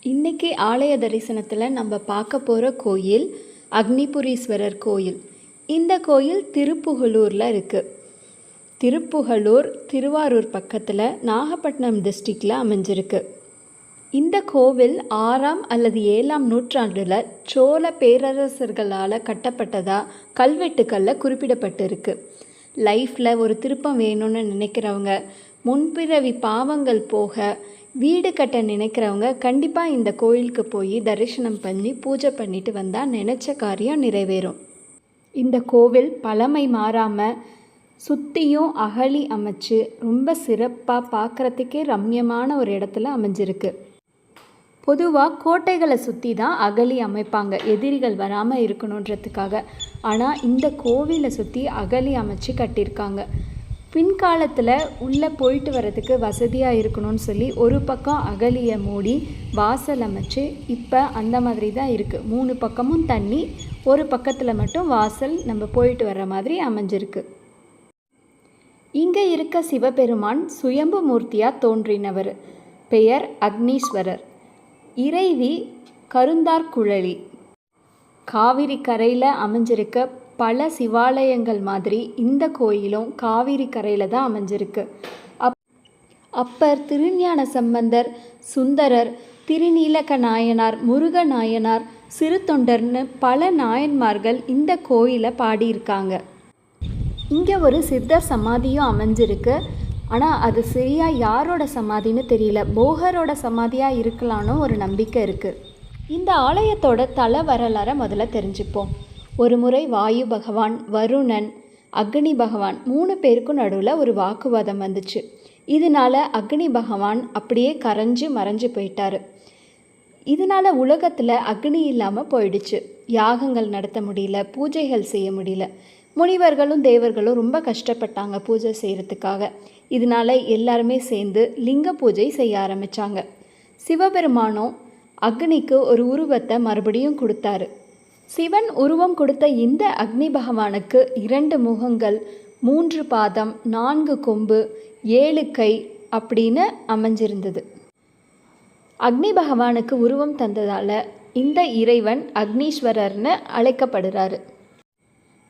இன்றைக்கி ஆலய தரிசனத்தில் நம்ம பார்க்க போகிற கோயில் அக்னிபுரீஸ்வரர் கோயில். இந்த கோயில் திருப்புகலூரில் இருக்குது. திருப்புகலூர் திருவாரூர் பக்கத்தில் நாகப்பட்டினம் டிஸ்ட்ரிக்டில் அமைஞ்சிருக்கு. இந்த கோவில் 6ஆம் அல்லது 7ஆம் நூற்றாண்டில் சோழ பேரரசர்களால் கட்டப்பட்டதாக கல்வெட்டுக்களில் குறிப்பிடப்பட்டிருக்கு. லைஃப்பில் ஒரு திருப்பம் வேணும்னு நினைக்கிறவங்க, முன்பிறவி பாவங்கள் போக வீடு கட்ட நினைக்கிறவங்க கண்டிப்பாக இந்த கோயிலுக்கு போய் தரிசனம் பண்ணி பூஜை பண்ணிட்டு வந்தால் நினச்ச காரியம் நிறைவேறும். இந்த கோவில் பழமை மாறாமல் சுற்றியும் அகழி அமைச்சு ரொம்ப சிறப்பாக பார்க்குறதுக்கே ரம்யமான ஒரு இடத்துல அமைஞ்சிருக்கு. பொதுவாக கோட்டைகளை சுற்றி தான் அகழி அமைப்பாங்க, எதிரிகள் வராமல் இருக்கணுன்றதுக்காக. ஆனால் இந்த கோவிலை சுற்றி அகழி அமைச்சு கட்டியிருக்காங்க. பின்காலத்தில் உள்ளே போயிட்டு வர்றதுக்கு வசதியாக இருக்கணும்னு சொல்லி ஒரு பக்கம் அகழியை மூடி வாசல் அமைச்சு இப்போ அந்த மாதிரி தான் இருக்குது. 3 பக்கமும் தண்ணி, ஒரு பக்கத்தில் மட்டும் வாசல் நம்ம போயிட்டு வர்ற மாதிரி அமைஞ்சிருக்கு. இங்கே இருக்க சிவபெருமான் சுயம்பு மூர்த்தியாக தோன்றினவர். பெயர் அக்னீஸ்வரர். இறைவி கருந்தார்குழலி. காவிரி கரையில் அமைஞ்சிருக்க பல சிவாலயங்கள் மாதிரி இந்த கோயிலும் காவிரி கரையில் தான் அமைஞ்சிருக்கு. அப்பர், திருஞான சம்பந்தர், சுந்தரர், திருநீலக நாயனார், முருக நாயனார், சிறு தொண்டர்னு பல நாயன்மார்கள் இந்த கோயிலை பாடியிருக்காங்க. இங்கே ஒரு சித்தர் சமாதியும் அமைஞ்சிருக்கு. ஆனால் அது சரியாக யாரோட சமாதின்னு தெரியல. போகரோட சமாதியாக இருக்கலான்னு ஒரு நம்பிக்கை இருக்குது. இந்த ஆலயத்தோட தல வரலாறை முதல்ல தெரிஞ்சுப்போம். ஒரு முறை வாயு பகவான், வருணன், அக்னி பகவான் 3 பேருக்கும் நடுவில் ஒரு வாக்குவாதம் வந்துச்சு. இதனால் அக்னி பகவான் அப்படியே கரைஞ்சு மறைஞ்சு போயிட்டார். இதனால் உலகத்தில் அக்னி இல்லாமல் போயிடுச்சு. யாகங்கள் நடத்த முடியல, பூஜைகள் செய்ய முடியல. முனிவர்களும் தேவர்களும் ரொம்ப கஷ்டப்பட்டாங்க பூஜை செய்கிறதுக்காக. இதனால் எல்லாருமே சேர்ந்து லிங்க பூஜை செய்ய ஆரம்பித்தாங்க. சிவபெருமானும் அக்னிக்கு ஒரு உருவத்தை மறுபடியும் கொடுத்தாரு. சிவன் உருவம் கொடுத்த இந்த அக்னி பகவானுக்கு 2 முகங்கள், 3 பாதம், 4 கொம்பு, 7 கை அப்படின்னு அமைஞ்சிருந்தது. அக்னி பகவானுக்கு உருவம் தந்ததால் இந்த இறைவன் அக்னீஸ்வரர்னு அழைக்கப்படுறாரு.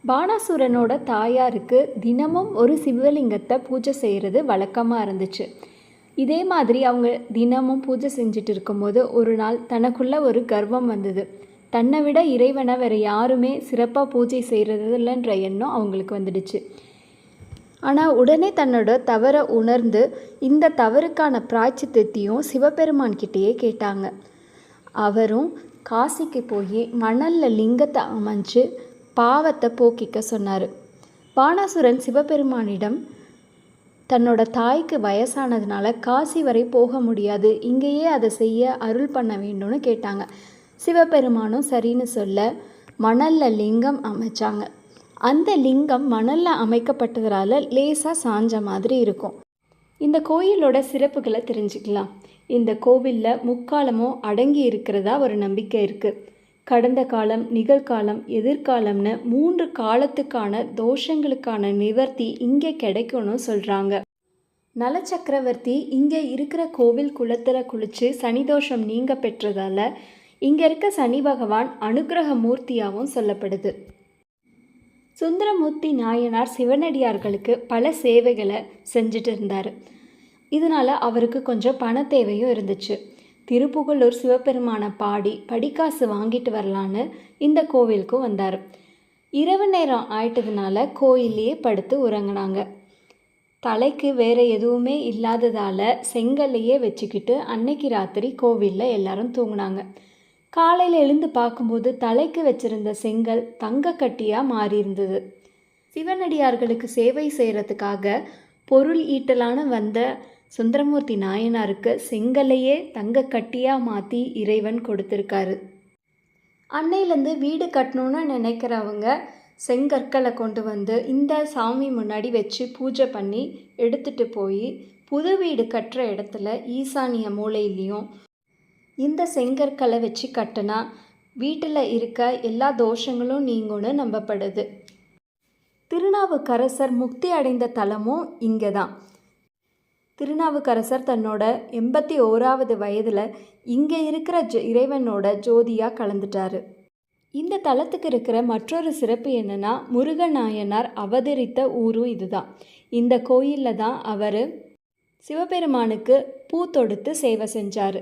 பானாசுரனோட தாயாருக்கு தினமும் ஒரு சிவலிங்கத்தை பூஜை செய்கிறது வழக்கமாக இருந்துச்சு. இதே மாதிரி அவங்க தினமும் பூஜை செஞ்சுட்டு இருக்கும்போது ஒரு நாள் தனக்குள்ள ஒரு கர்வம் வந்தது. தன்னை விட இறைவனை வேறு யாருமே சிறப்பாக பூஜை செய்கிறது இல்லைன்ற எண்ணம் அவங்களுக்கு வந்துடுச்சு. ஆனால் உடனே தன்னோட தவறை உணர்ந்து இந்த தவறுக்கான பிராய்ச்சித்தையும் சிவபெருமான்கிட்டேயே கேட்டாங்க. அவரும் காசிக்கு போய் மணலில் லிங்கத்தை அமைச்சு பாவத்தை போக்கிக்க சொன்னார். பானாசுரன் சிவபெருமானிடம் தன்னோட தாய்க்கு வயசானதுனால காசி வரை போக முடியாது, இங்கேயே அதை செய்ய அருள் பண்ண வேண்டும்னு கேட்டாங்க. சிவபெருமானும் சரின்னு சொல்ல மணலில் லிங்கம் அமைச்சாங்க. அந்த லிங்கம் மணலில் அமைக்கப்பட்டதால் லேசாக சாஞ்ச மாதிரி இருக்கும். இந்த கோயிலோட சிறப்புகளை தெரிஞ்சுக்கலாம். இந்த கோவிலில் முக்காலமும் அடங்கி இருக்கிறதா ஒரு நம்பிக்கை இருக்குது. கடந்த காலம், நிகழ்காலம், எதிர்காலம்னு 3 காலத்துக்கான தோஷங்களுக்கான நிவர்த்தி இங்கே கிடைக்கும்னு சொல்கிறாங்க. நலச்சக்கரவர்த்தி இங்கே இருக்கிற கோவில் குளத்தில் குளித்து சனி தோஷம் நீங்க பெற்றதால் இங்கே இருக்க சனி பகவான் அனுக்கிரக மூர்த்தியாகவும் சொல்லப்படுது. சுந்தரமூர்த்தி நாயனார் சிவனடியார்களுக்கு பல சேவைகளை செஞ்சுட்டு இருந்தார். இதனால் அவருக்கு கொஞ்சம் பண தேவையும் இருந்துச்சு. திருப்புகலூர் சிவபெருமானை பாடி படிக்காசு வாங்கிட்டு வரலான்னு இந்த கோவிலுக்கும் வந்தார். இரவு நேரம் ஆயிட்டதுனால கோயிலையே படுத்து உறங்கினாங்க. தலைக்கு வேறு எதுவுமே இல்லாததால் செங்கல்லையே வச்சுக்கிட்டு அன்னைக்கு ராத்திரி கோவிலில் எல்லாரும் தூங்கினாங்க. காலையில் எழுந்து பார்க்கும்போது தலைக்கு வச்சிருந்த செங்கல் தங்க கட்டியாக மாறியிருந்தது. சிவனடியார்களுக்கு சேவை செய்கிறதுக்காக பொருள் ஈட்டலான வந்த சுந்தரமூர்த்தி நாயனாருக்கு செங்கல்லையே தங்க கட்டியாக மாற்றி இறைவன் கொடுத்துருக்காரு. அன்னையிலேருந்து வீடு கட்டணுன்னு நினைக்கிறவங்க செங்கற்களை கொண்டு வந்து இந்த சாமி முன்னாடி வச்சு பூஜை பண்ணி எடுத்துகிட்டு போய் புது வீடு கட்டுற இடத்துல ஈசானிய மூலையிலையும் இந்த செங்கற்களை வச்சு கட்டினா வீட்டில் இருக்க எல்லா தோஷங்களும் நீங்கும்னு நம்பப்படுது. திருநாவுக்கரசர் முக்தி அடைந்த தலமும் இங்கே தான். திருநாவுக்கரசர் தன்னோட 81வது வயதில் இங்கே இருக்கிற இறைவனோட ஜோதியாக கலந்துட்டார். இந்த தலத்துக்கு இருக்கிற மற்றொரு சிறப்பு என்னென்னா, முருகநாயனார் அவதரித்த ஊரும் இதுதான். இந்த கோயிலில் தான் அவர் சிவபெருமானுக்கு பூ தொடுத்து சேவை செஞ்சார்.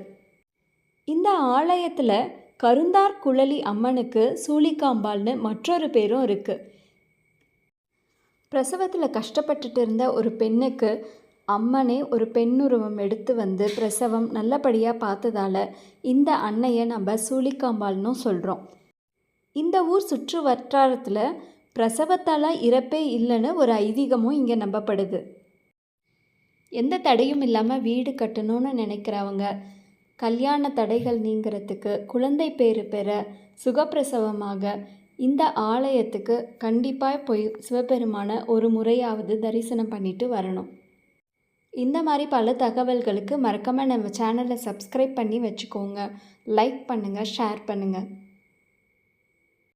இந்த ஆலயத்தில் கருந்தார் குழலி அம்மனுக்கு சூளிகாம்பாள்னு மற்றொரு பேரும் இருக்குது. பிரசவத்தில் கஷ்டப்பட்டுட்டு இருந்த ஒரு பெண்ணுக்கு அம்மனே ஒரு பெண்ணுருவம் எடுத்து வந்து பிரசவம் நல்லபடியாக பார்த்ததால இந்த அன்னையை நம்ம சூளிகாம்பாள்னு சொல்கிறோம். இந்த ஊர் சுற்று வட்டாரத்தில் பிரசவத்தால் இறப்பே இல்லைன்னு ஒரு ஐதீகமும் இங்கே நம்பப்படுது. எந்த தடையும் இல்லாமல் வீடு கட்டணும்னு நினைக்கிறவங்க, கல்யாண தடைகள் நீங்கிறதுக்கு, குழந்தை பேறு பெற, சுகப்பிரசவமாக இந்த ஆலயத்துக்கு கண்டிப்பாக போய் சிவபெருமானை ஒரு முறையாவது தரிசனம் பண்ணிட்டு வரணும். இந்த மாதிரி பல தகவல்களுக்கு மறக்காமல் நம்ம சேனலை சப்ஸ்கிரைப் பண்ணி வச்சுக்கோங்க. லைக் பண்ணுங்கள், ஷேர் பண்ணுங்கள்.